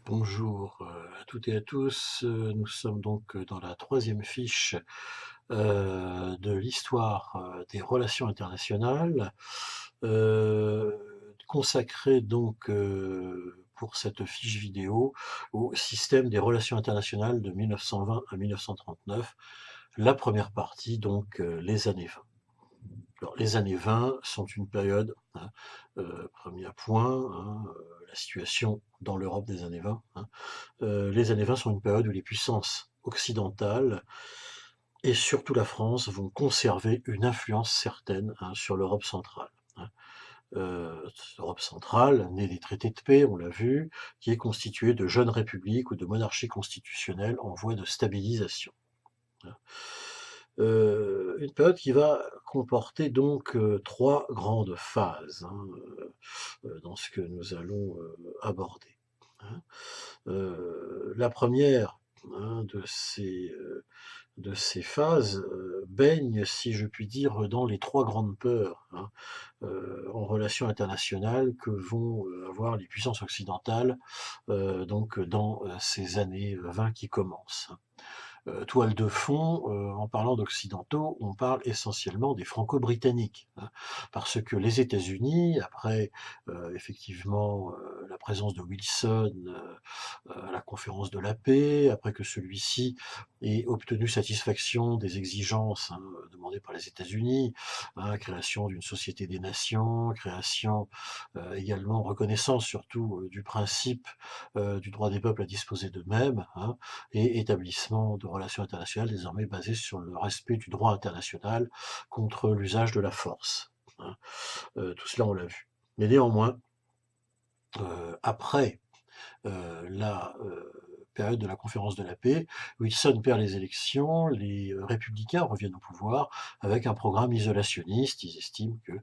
Bonjour à toutes et à tous. Nous sommes donc dans la troisième fiche de l'histoire des relations internationales, consacrée donc pour cette fiche vidéo au système des relations internationales de 1920 à 1939. La première partie, donc les années 20. Alors, les années 20 sont une période, hein, premier point, hein, la situation dans l'Europe des années 20, hein. Les années 20 sont une période où les puissances occidentales, et surtout la France, vont conserver une influence certaine, hein, sur l'Europe centrale, hein. L'Europe centrale, née des traités de paix, on l'a vu, qui est constituée de jeunes républiques ou de monarchies constitutionnelles en voie de stabilisation, hein. Une période qui va comporter donc 3 grandes phases, hein, dans ce que nous allons aborder, hein. La première, hein, de ces phases baigne, si je puis dire, dans les 3 grandes peurs, hein, en relations internationales que vont avoir les puissances occidentales donc dans ces années 20 qui commencent. Toile de fond, en parlant d'occidentaux, on parle essentiellement des franco-britanniques, hein, parce que les États-Unis, après effectivement la présence de Wilson à la conférence de la paix, après que celui-ci ait obtenu satisfaction des exigences, hein, demandées par les États-Unis, hein, création d'une société des nations, création également, reconnaissance surtout du principe du droit des peuples à disposer d'eux-mêmes, hein, et établissement de relations internationales désormais basées sur le respect du droit international contre l'usage de la force, hein. Tout cela, on l'a vu. Mais néanmoins, après la période de la conférence de la paix, Wilson perd les élections, les républicains reviennent au pouvoir avec un programme isolationniste. Ils estiment que,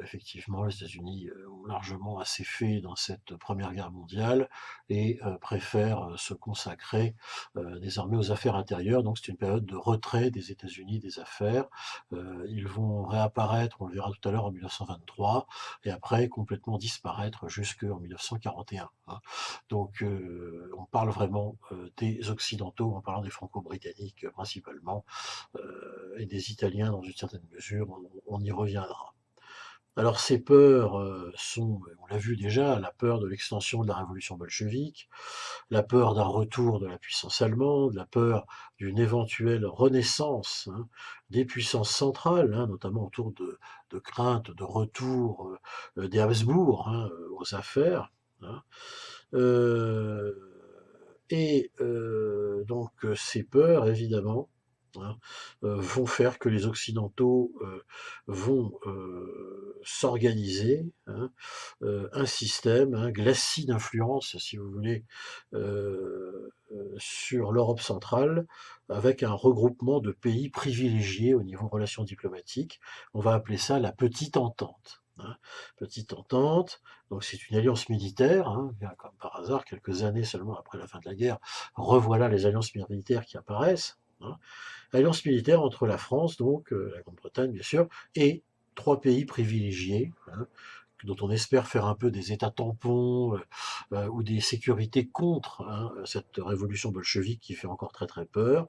effectivement, les États-Unis ont largement assez fait dans cette Première Guerre mondiale et préfèrent se consacrer désormais aux affaires intérieures. Donc c'est une période de retrait des États-Unis des affaires. Ils vont réapparaître, on le verra tout à l'heure, en 1923 et après complètement disparaître jusqu'en 1941, hein. Donc on parle vraiment des Occidentaux en parlant des Franco-Britanniques principalement, et des Italiens dans une certaine mesure, on y reviendra. Alors ces peurs sont, on l'a vu déjà, la peur de l'extension de la révolution bolchevique, la peur d'un retour de la puissance allemande, la peur d'une éventuelle renaissance, hein, des puissances centrales, hein, notamment autour de craintes de retour des Habsbourg, hein, aux affaires, hein. Heu donc ces peurs évidemment, hein, vont faire que les occidentaux vont s'organiser, hein, un système, un glacis d'influence si vous voulez, sur l'Europe centrale avec un regroupement de pays privilégiés au niveau relations diplomatiques. On va appeler ça la petite entente, hein. Petite entente, donc c'est une alliance militaire, hein, bien comme par hasard, quelques années seulement après la fin de la guerre, revoilà les alliances militaires qui apparaissent, hein. Alliance militaire entre la France, donc la Grande-Bretagne bien sûr, et 3 pays privilégiés, hein, dont on espère faire un peu des États tampons ou des sécurités contre, hein, cette révolution bolchevique qui fait encore très très peur.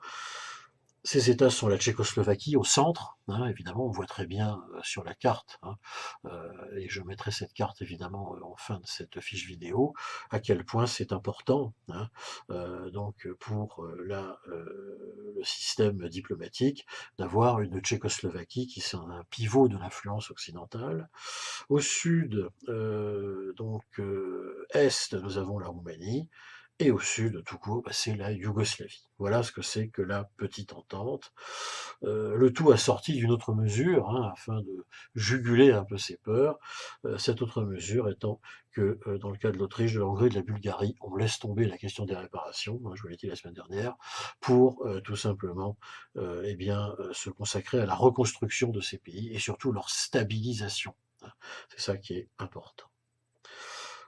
Ces États sont la Tchécoslovaquie au centre, hein, évidemment, on voit très bien sur la carte, hein, et je mettrai cette carte évidemment en fin de cette fiche vidéo, à quel point c'est important, hein, donc pour le système diplomatique d'avoir une Tchécoslovaquie qui est un pivot de l'influence occidentale. Au sud, donc est, nous avons la Roumanie, et au sud, tout court, bah, c'est la Yougoslavie. Voilà ce que c'est que la petite entente. Le tout assorti d'une autre mesure, hein, afin de juguler un peu ces peurs. Cette autre mesure étant que, dans le cas de l'Autriche, de la Hongrie, de la Bulgarie, on laisse tomber la question des réparations, hein, je vous l'ai dit la semaine dernière, pour tout simplement eh bien, se consacrer à la reconstruction de ces pays et surtout leur stabilisation, hein. C'est ça qui est important.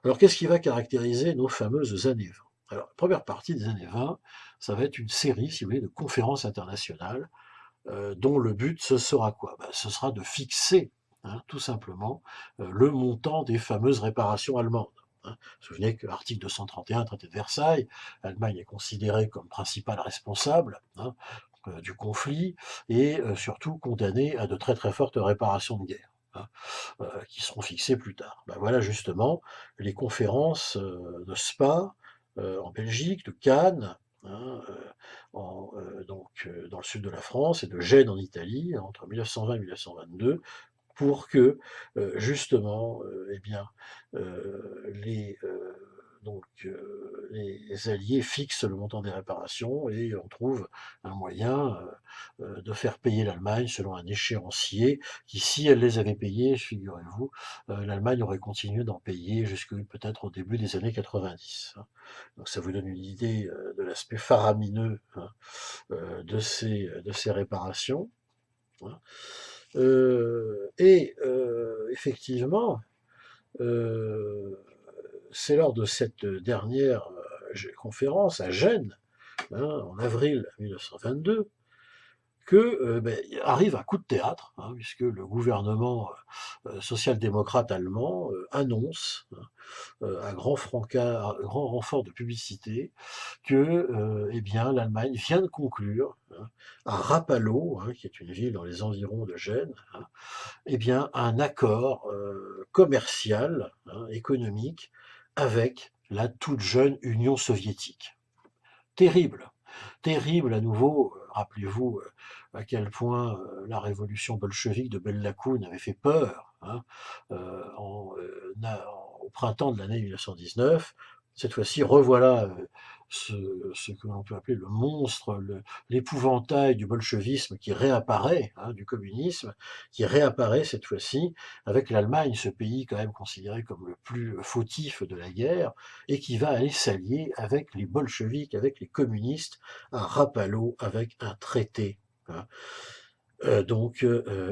Alors, qu'est-ce qui va caractériser nos fameuses années 20? Alors, la première partie des années 20, ça va être une série, si vous voulez, de conférences internationales, dont le but, ce sera quoi? Bah, ce sera de fixer, hein, tout simplement, le montant des fameuses réparations allemandes. Hein. Vous vous souvenez que l'article 231, traité de Versailles, l'Allemagne est considérée comme principale responsable, hein, du conflit, et surtout condamnée à de très très fortes réparations de guerre, hein, qui seront fixées plus tard. Ben voilà justement les conférences de Spa en Belgique, de Cannes, hein, dans le sud de la France, et de Gênes en Italie, entre 1920 et 1922, pour que justement, eh bien, les, les Alliés fixent le montant des réparations, et on trouve un moyen de faire payer l'Allemagne selon un échéancier qui, si elle les avait payés, figurez-vous, l'Allemagne aurait continué d'en payer jusque peut-être au début des années 90. Hein. Donc ça vous donne une idée de l'aspect faramineux, hein, de ces réparations. Hein. Effectivement, c'est lors de cette dernière conférence à Gênes, hein, en avril 1922, que arrive un coup de théâtre, hein, puisque le gouvernement social-démocrate allemand annonce, hein, à grand francas, à grand renfort de publicité, que eh bien, l'Allemagne vient de conclure, hein, à Rapallo, hein, qui est une ville dans les environs de Gênes, hein, eh bien, un accord commercial, hein, économique, avec la toute jeune Union soviétique. Terrible, terrible à nouveau. Rappelez-vous à quel point la révolution bolchevique de Belle-Lacoune avait fait peur, hein, au printemps de l'année 1919. Cette fois-ci, revoilà ce que l'on peut appeler le monstre, l'épouvantail du bolchevisme qui réapparaît, hein, du communisme, qui réapparaît cette fois-ci avec l'Allemagne, ce pays quand même considéré comme le plus fautif de la guerre, et qui va aller s'allier avec les bolcheviks, avec les communistes, à Rapallo, avec un traité, hein,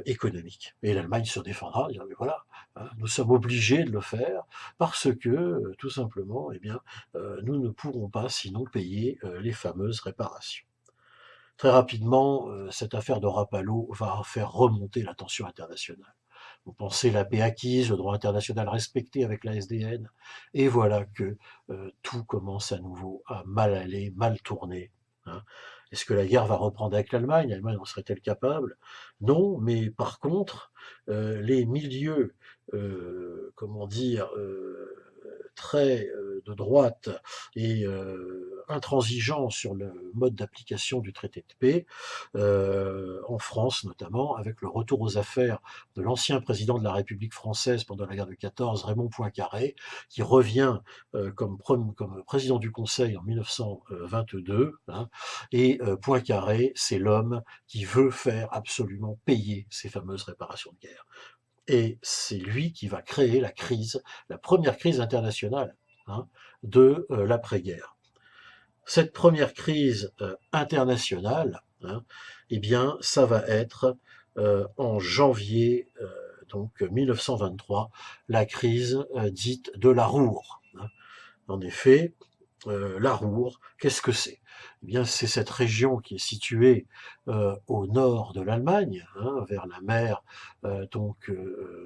économique. Et l'Allemagne se défendra, dire mais voilà, hein, nous sommes obligés de le faire parce que tout simplement, eh bien, nous ne pourrons pas sinon payer les fameuses réparations. Très rapidement, cette affaire de Rapallo va faire remonter la tension internationale. Vous pensez la paix acquise, le droit international respecté avec la SDN, et voilà que tout commence à nouveau à mal aller, mal tourner. Hein. Est-ce que la guerre va reprendre avec l'Allemagne? L'Allemagne en serait-elle capable? Non, mais par contre, les milieux, comment dire, très de droite et intransigeants sur le mode d'application du traité de paix, en France notamment, avec le retour aux affaires de l'ancien président de la République française pendant la guerre de 14, Raymond Poincaré, qui revient comme président du Conseil en 1922. Hein, et Poincaré, c'est l'homme qui veut faire absolument payer ces fameuses réparations de guerre. Et c'est lui qui va créer la crise, la première crise internationale, hein, de l'après-guerre. Cette première crise internationale, hein, eh bien, ça va être en janvier 1923, la crise dite de la Ruhr. Hein. En effet, la Ruhr, qu'est-ce que c'est? Eh bien, c'est cette région qui est située au nord de l'Allemagne, hein, vers la mer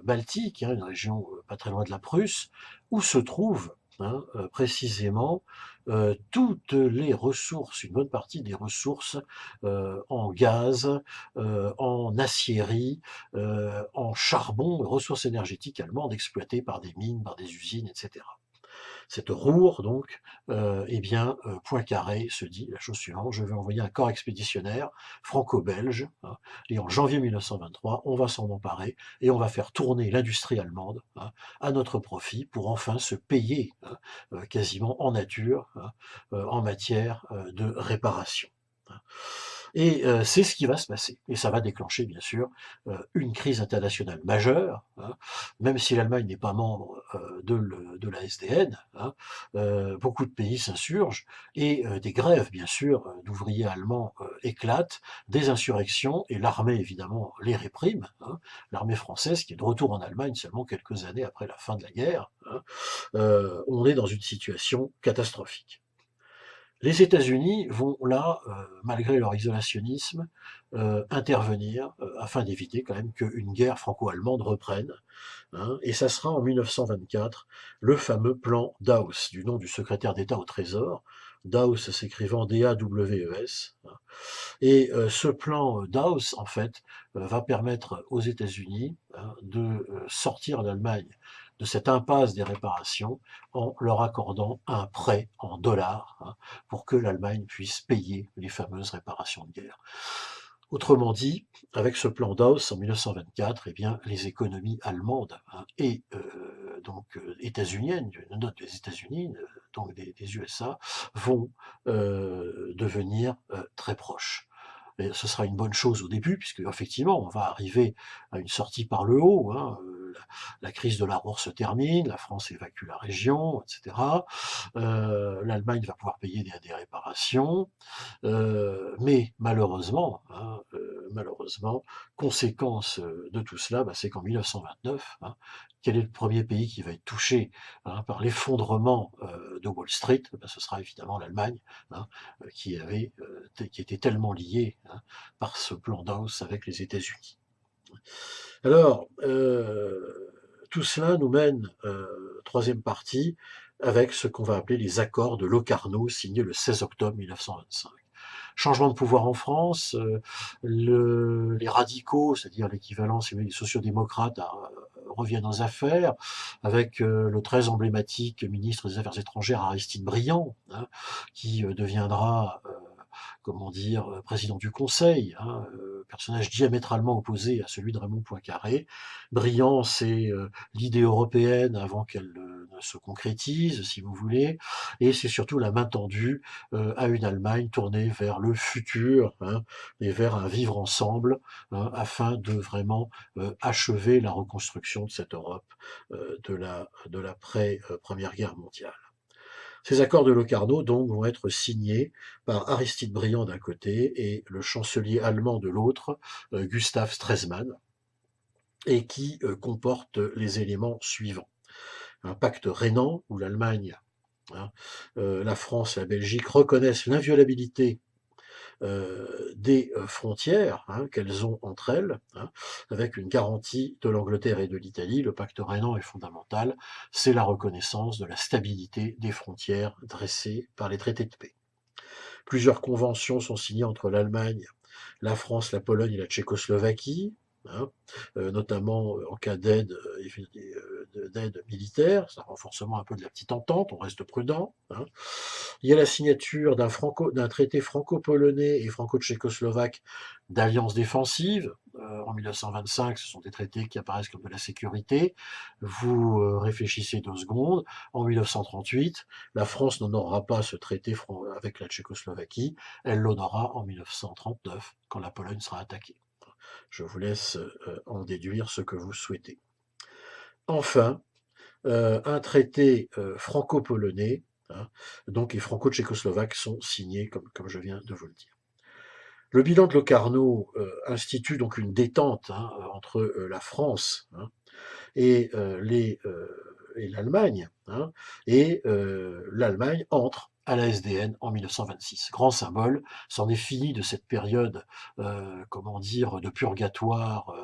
Baltique, hein, une région pas très loin de la Prusse, où se trouvent, hein, précisément toutes les ressources, une bonne partie des ressources en gaz, en aciérie, en charbon, ressources énergétiques allemandes exploitées par des mines, par des usines, etc. Cette Ruhr, donc, eh bien, Poincaré se dit la chose suivante: je vais envoyer un corps expéditionnaire franco-belge, hein, et en janvier 1923, on va s'en emparer et on va faire tourner l'industrie allemande, hein, à notre profit pour enfin se payer, hein, quasiment en nature, hein, en matière de réparation. Hein. Et c'est ce qui va se passer. Et ça va déclencher, bien sûr, une crise internationale majeure, hein, même si l'Allemagne n'est pas membre de la SDN, hein, beaucoup de pays s'insurgent, et des grèves, bien sûr, d'ouvriers allemands éclatent, des insurrections, et l'armée, évidemment, les réprime. Hein, l'armée française, qui est de retour en Allemagne seulement quelques années après la fin de la guerre. Hein, on est dans une situation catastrophique. Les États-Unis vont là, malgré leur isolationnisme, intervenir afin d'éviter quand même qu'une guerre franco-allemande reprenne, hein, et ça sera en 1924 le fameux plan Dawes, du nom du secrétaire d'État au Trésor, Dawes s'écrivant D-A-W-E-S, hein. Et ce plan Dawes, en fait, va permettre aux États-Unis, hein, de sortir l'Allemagne de cette impasse des réparations en leur accordant un prêt en dollars, hein, pour que l'Allemagne puisse payer les fameuses réparations de guerre. Autrement dit, avec ce plan Dawes en 1924, eh bien, les économies allemandes, hein, et donc états-uniennes, je note des États-Unis, donc des USA, vont devenir très proches. Et ce sera une bonne chose au début, puisque effectivement, on va arriver à une sortie par le haut, hein, la crise de la Ruhr se termine, la France évacue la région, etc. L'Allemagne va pouvoir payer des réparations, mais malheureusement, hein, malheureusement, conséquence de tout cela, bah, c'est qu'en 1929, hein, quel est le premier pays qui va être touché, hein, par l'effondrement de Wall Street? Bah, ce sera évidemment l'Allemagne, hein, qui était tellement liée, hein, par ce plan Dawes avec les États-Unis. Alors, tout cela nous mène, troisième partie, avec ce qu'on va appeler les accords de Locarno, signés le 16 octobre 1925. Changement de pouvoir en France, les radicaux, c'est-à-dire l'équivalent, si vous voulez, des sociodémocrates, reviennent aux affaires, avec le très emblématique ministre des Affaires étrangères Aristide Briand, hein, qui deviendra comment dire, président du Conseil, hein, personnage diamétralement opposé à celui de Raymond Poincaré. Briand, c'est l'idée européenne avant qu'elle ne se concrétise, si vous voulez, et c'est surtout la main tendue à une Allemagne tournée vers le futur, hein, et vers un vivre ensemble, hein, afin de vraiment achever la reconstruction de cette Europe de l'après-Première Guerre mondiale. Ces accords de Locarno donc vont être signés par Aristide Briand d'un côté et le chancelier allemand de l'autre, Gustav Stresemann, et qui comportent les éléments suivants. Un pacte rhénan où l'Allemagne, hein, la France et la Belgique reconnaissent l'inviolabilité des frontières, hein, qu'elles ont entre elles, hein, avec une garantie de l'Angleterre et de l'Italie. Le pacte rhénan est fondamental, c'est la reconnaissance de la stabilité des frontières dressées par les traités de paix. Plusieurs conventions sont signées entre l'Allemagne, la France, la Pologne et la Tchécoslovaquie, hein, notamment en cas d'aide militaire, c'est un renforcement un peu de la petite entente, on reste prudent, hein. Il y a la signature d'un traité franco-polonais et franco-tchécoslovaque d'alliance défensive. En 1925, ce sont des traités qui apparaissent comme de la sécurité. Vous réfléchissez 2 secondes. En 1938, la France n'honorera pas ce traité avec la Tchécoslovaquie. Elle l'honorera en 1939, quand la Pologne sera attaquée. Je vous laisse en déduire ce que vous souhaitez. Enfin, un traité franco-polonais, hein, donc, et franco-tchécoslovaques sont signés, comme je viens de vous le dire. Le bilan de Locarno institue donc une détente, hein, entre la France, hein, et l'Allemagne, hein, et l'Allemagne entre à la SDN en 1926. Grand symbole, c'en est fini de cette période, comment dire, de purgatoire,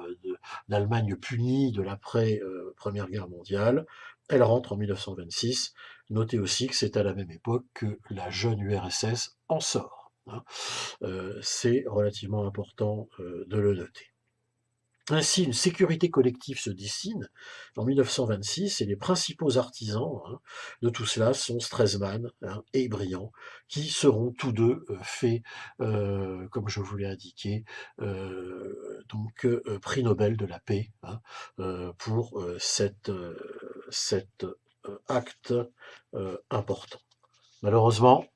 d'Allemagne punie de l'après-Première Guerre mondiale. Elle rentre en 1926. Notez aussi que c'est à la même époque que la jeune URSS en sort, hein. C'est relativement important de le noter. Ainsi, une sécurité collective se dessine en 1926 et les principaux artisans, hein, de tout cela sont Stresemann, hein, et Briand, qui seront tous deux faits, comme je vous l'ai indiqué, donc prix Nobel de la paix, hein, pour cet acte important. Malheureusement,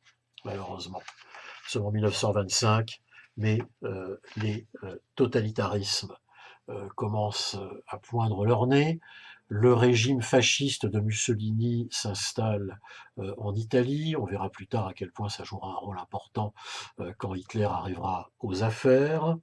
malheureusement, seulement 1925, mais les totalitarismes commencent à poindre leur nez. Le régime fasciste de Mussolini s'installe en Italie. On verra plus tard à quel point ça jouera un rôle important quand Hitler arrivera aux affaires.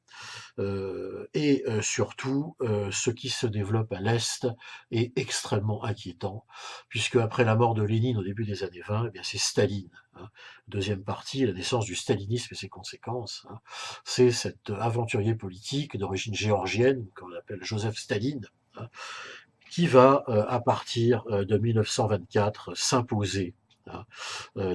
Surtout, ce qui se développe à l'Est est extrêmement inquiétant, puisque après la mort de Lénine au début des années 20, eh bien c'est Staline, hein. Deuxième partie, la naissance du stalinisme et ses conséquences, hein. C'est cet aventurier politique d'origine géorgienne, qu'on appelle Joseph Staline, hein, qui va, à partir de 1924, s'imposer, hein,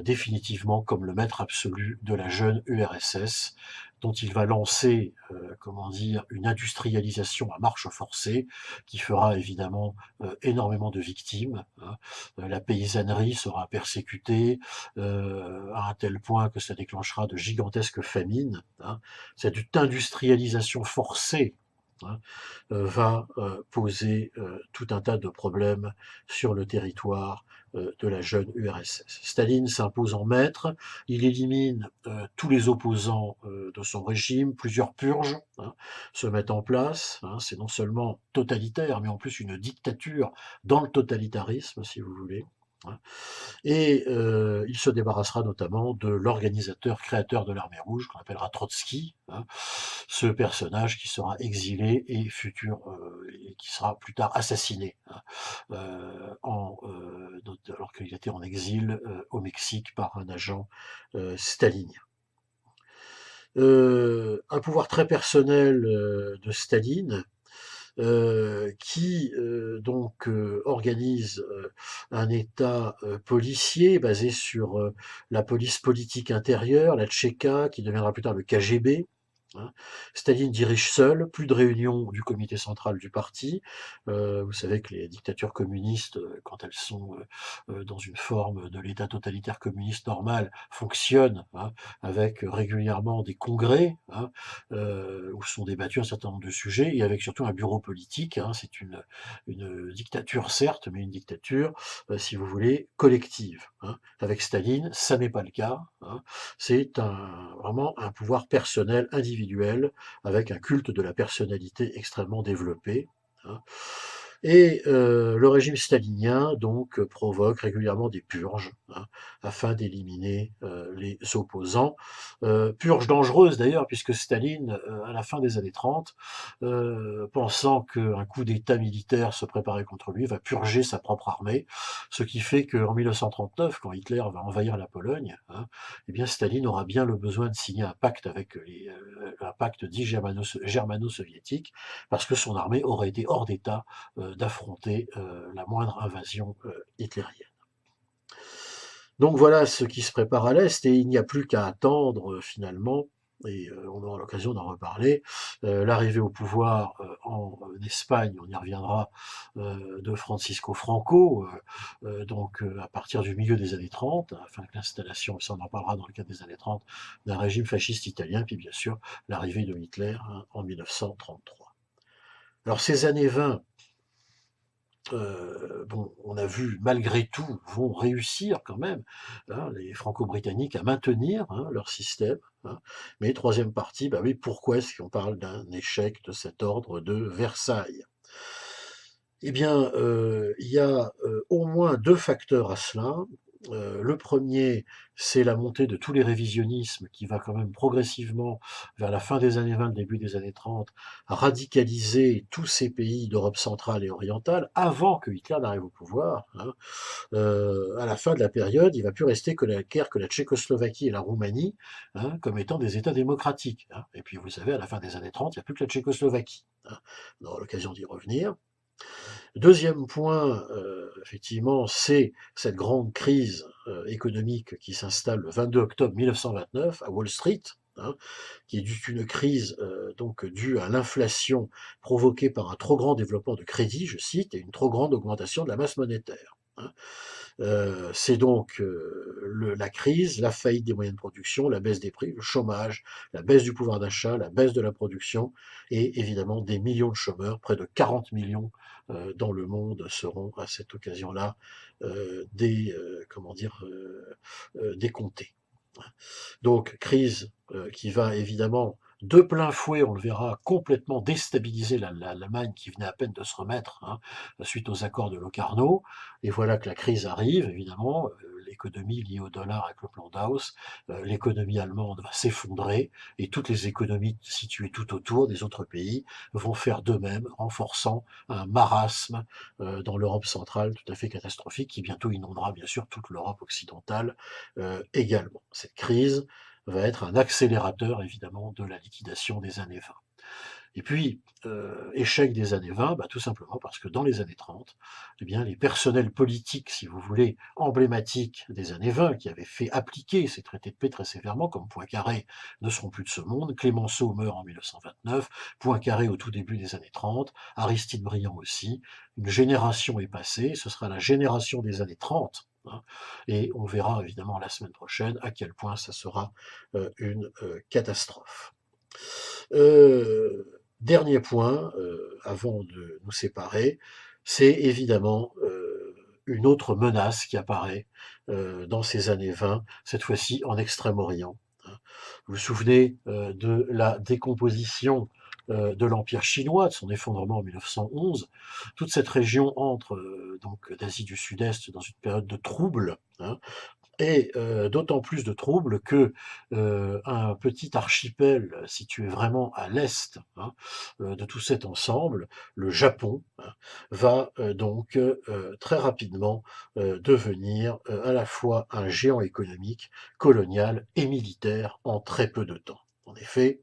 définitivement comme le maître absolu de la jeune URSS, dont il va lancer, comment dire, une industrialisation à marche forcée, qui fera évidemment énormément de victimes, hein. La paysannerie sera persécutée à un tel point que ça déclenchera de gigantesques famines, hein. Cette industrialisation forcée, hein, va poser tout un tas de problèmes sur le territoire de la jeune URSS. Staline s'impose en maître, il élimine tous les opposants de son régime, plusieurs purges, hein, se mettent en place, hein. C'est non seulement totalitaire, mais en plus une dictature dans le totalitarisme, si vous voulez, hein. Il se débarrassera notamment de l'organisateur créateur de l'Armée rouge, qu'on appellera Trotsky, hein, ce personnage qui sera exilé et qui sera plus tard assassiné, hein, alors qu'il était en exil au Mexique par un agent stalinien. Un pouvoir très personnel de Staline, qui organise un État policier basé sur la police politique intérieure, la Tchéka, qui deviendra plus tard le KGB, hein. Staline dirige seul, plus de réunion du comité central du parti. Vous savez que les dictatures communistes, quand elles sont dans une forme de l'État totalitaire communiste normal, fonctionnent, hein, avec régulièrement des congrès, hein, où sont débattus un certain nombre de sujets, et avec surtout un bureau politique, hein. C'est une dictature certes, mais une dictature, si vous voulez, collective, hein. Avec Staline, ça n'est pas le cas, hein. C'est vraiment un pouvoir personnel, individuel, avec un culte de la personnalité extrêmement développé, hein. Le régime stalinien donc provoque régulièrement des purges, hein, afin d'éliminer les opposants. Purge dangereuse d'ailleurs, puisque Staline, à la fin des années 30, pensant qu'un coup d'État militaire se préparait contre lui, va purger sa propre armée, ce qui fait qu'en 1939, quand Hitler va envahir la Pologne, hein, eh bien Staline aura bien le besoin de signer un pacte avec un pacte dit germano-soviétique, parce que son armée aurait été hors d'état d'affronter la moindre invasion hitlérienne. Donc voilà ce qui se prépare à l'Est, et il n'y a plus qu'à attendre finalement, et on aura l'occasion d'en reparler, l'arrivée au pouvoir en Espagne, on y reviendra, de Francisco Franco, à partir du milieu des années 30, afin que l'installation, ça on en parlera dans le cadre des années 30, d'un régime fasciste italien, puis bien sûr l'arrivée de Hitler, hein, en 1933. Alors ces années 20, on a vu malgré tout, vont réussir quand même, hein, les Franco-Britanniques à maintenir, hein, leur système, hein. Mais troisième partie, bah oui, pourquoi est-ce qu'on parle d'un échec de cet ordre de Versailles? Eh bien, il y a au moins deux facteurs à cela. Le premier, c'est la montée de tous les révisionnismes qui va quand même progressivement, vers la fin des années 20, le début des années 30, radicaliser tous ces pays d'Europe centrale et orientale avant que Hitler n'arrive au pouvoir, hein. À la fin de la période, il ne va plus rester que la Tchécoslovaquie et la Roumanie, hein, comme étant des États démocratiques, hein. Et puis vous savez, à la fin des années 30, il n'y a plus que la Tchécoslovaquie, hein. On aura l'occasion d'y revenir. Deuxième point, effectivement, c'est cette grande crise économique qui s'installe le 22 octobre 1929 à Wall Street, hein, qui est une crise due à l'inflation provoquée par un trop grand développement de crédit, je cite, et une trop grande augmentation de la masse monétaire, hein. C'est donc la crise, la faillite des moyens de production, la baisse des prix, le chômage, la baisse du pouvoir d'achat, la baisse de la production, et évidemment des millions de chômeurs, près de 40 millions dans le monde seront à cette occasion-là décomptés. Donc crise qui va évidemment de plein fouet, on le verra, complètement déstabiliser l'Allemagne qui venait à peine de se remettre, hein, suite aux accords de Locarno. Et voilà que la crise arrive, évidemment, l'économie liée au dollar avec le plan Dawes, l'économie allemande va s'effondrer, et toutes les économies situées tout autour des autres pays vont faire d'eux-mêmes, renforçant un marasme dans l'Europe centrale tout à fait catastrophique, qui bientôt inondera bien sûr toute l'Europe occidentale également. Cette crise va être un accélérateur évidemment de la liquidation des années 20. Et puis, échec des années 20, tout simplement parce que dans les années 30, eh bien, les personnels politiques, si vous voulez, emblématiques des années 20, qui avaient fait appliquer ces traités de paix très sévèrement, comme Poincaré, ne seront plus de ce monde. Clémenceau meurt en 1929, Poincaré au tout début des années 30, Aristide Briand aussi. Une génération est passée, ce sera la génération des années 30, hein, et on verra évidemment la semaine prochaine à quel point ça sera une catastrophe. Dernier point, avant de nous séparer, c'est évidemment une autre menace qui apparaît dans ces années 20, cette fois-ci en Extrême-Orient, hein. Vous vous souvenez de la décomposition de l'Empire chinois, de son effondrement en 1911. Toute cette région entre donc d'Asie du Sud-Est dans une période de trouble, hein, et d'autant plus de troubles que un petit archipel situé vraiment à l'est, hein, de tout cet ensemble, le Japon, hein, va donc très rapidement devenir à la fois un géant économique, colonial et militaire en très peu de temps. En effet,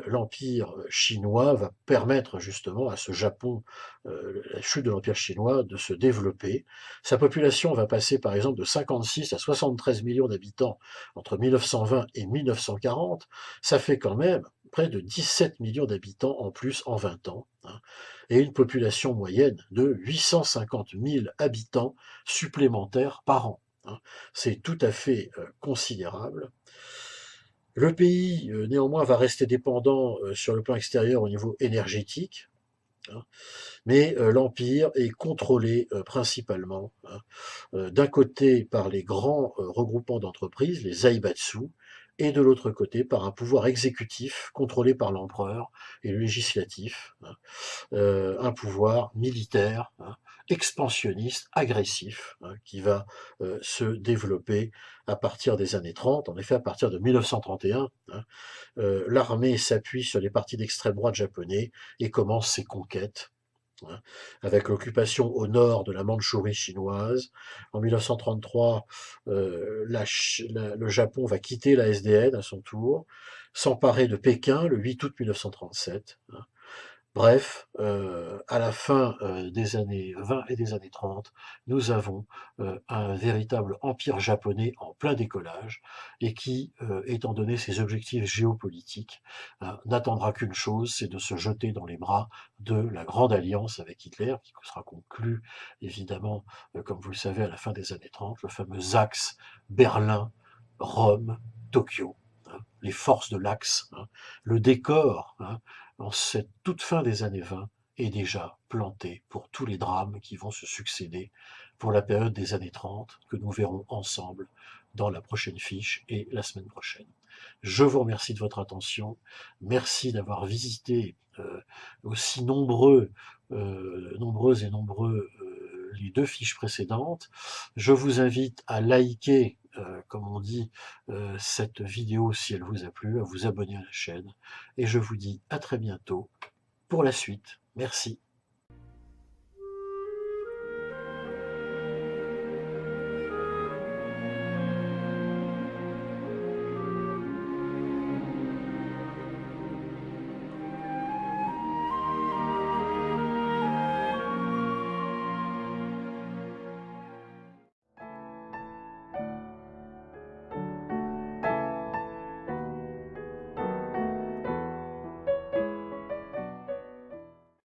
l'Empire chinois va permettre justement à ce Japon, la chute de l'Empire chinois, de se développer. Sa population va passer par exemple de 56 à 73 millions d'habitants entre 1920 et 1940. Ça fait quand même près de 17 millions d'habitants en plus en 20 ans, hein, et une population moyenne de 850 000 habitants supplémentaires par an, hein. C'est tout à fait considérable. Le pays, néanmoins, va rester dépendant sur le plan extérieur au niveau énergétique, hein, mais l'Empire est contrôlé principalement, hein, d'un côté par les grands regroupements d'entreprises, les Zaibatsu, et de l'autre côté par un pouvoir exécutif contrôlé par l'empereur et le législatif, hein, un pouvoir militaire, hein, expansionniste, agressif, hein, qui va se développer à partir des années 30. En effet, à partir de 1931, hein, l'armée s'appuie sur les partis d'extrême droite japonais et commence ses conquêtes, hein, avec l'occupation au nord de la Mandchourie chinoise. En 1933, le Japon va quitter la SDN à son tour, s'emparer de Pékin le 8 août 1937. Hein. Bref, à la fin des années 20 et des années 30, nous avons un véritable empire japonais en plein décollage et qui, étant donné ses objectifs géopolitiques, n'attendra qu'une chose, c'est de se jeter dans les bras de la Grande Alliance avec Hitler, qui sera conclue évidemment, comme vous le savez, à la fin des années 30, le fameux axe Berlin, Rome, Tokyo, hein, les forces de l'axe, hein, le décor, hein, en cette toute fin des années 20 est déjà planté pour tous les drames qui vont se succéder pour la période des années 30 que nous verrons ensemble dans la prochaine fiche et la semaine prochaine. Je vous remercie de votre attention. Merci d'avoir visité aussi nombreuses et nombreux les deux fiches précédentes. Je vous invite à liker, comme on dit, cette vidéo si elle vous a plu, à vous abonner à la chaîne. Et je vous dis à très bientôt pour la suite. Merci.